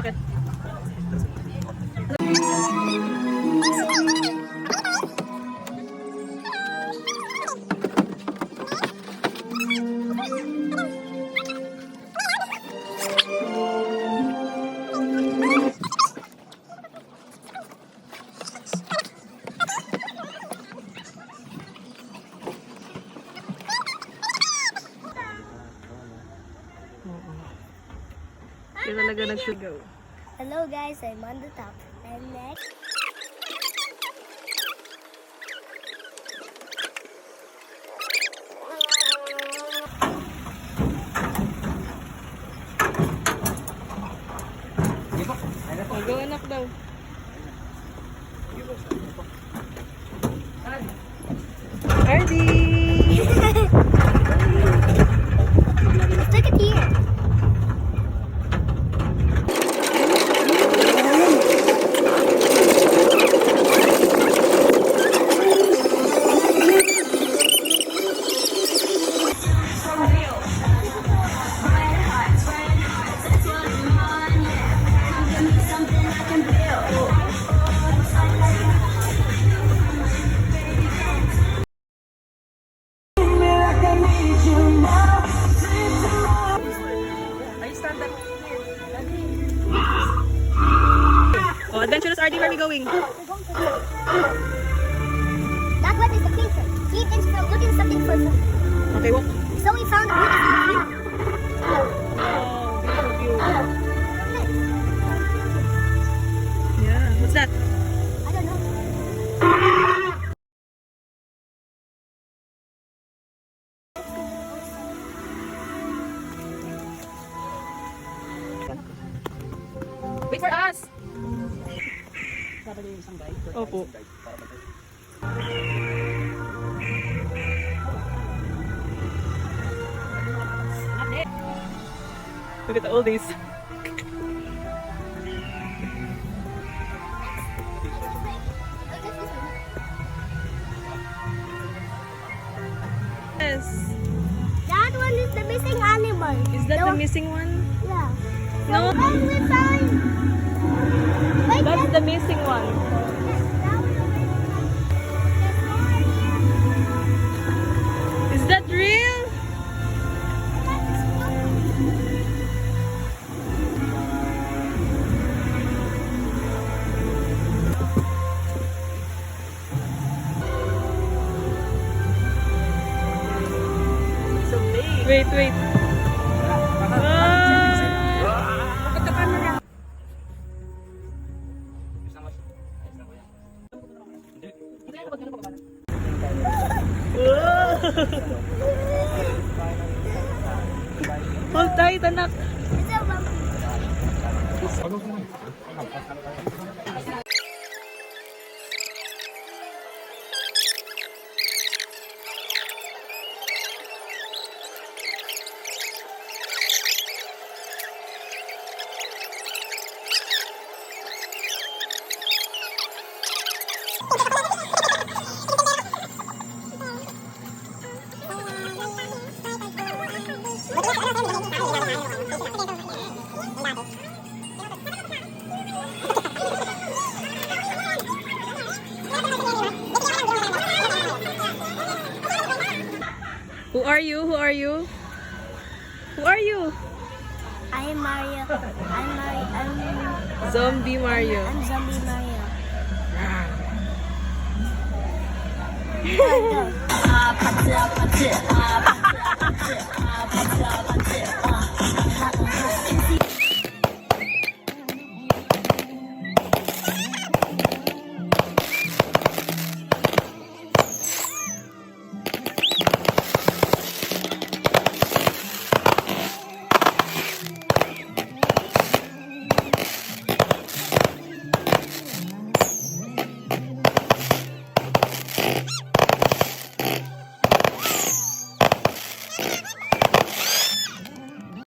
Bakit? Kaya talaga nagsigaw. Hello guys, I'm on the top. And next. Go anak daw. Ardy! Look at here. Oh, Adventurous RD, where are we going? That one is the picture. Keep looking something for food. Okay, walk. So we found a beautiful view. Oh, beautiful view. Yeah, what's that? I don't know. Wait for us! Opo. Look at all these. Yes. That one is the missing animal. Is that the missing one? Yeah. No. The one we found. Wait, That's the missing one. Is that real? So big. Wait, wait. Hold tight, anak. It's a bumpy. Who are you? Who are you? Who are you? I am Mario. I'm Zombie Mario. I'm Zombie Mario. Go.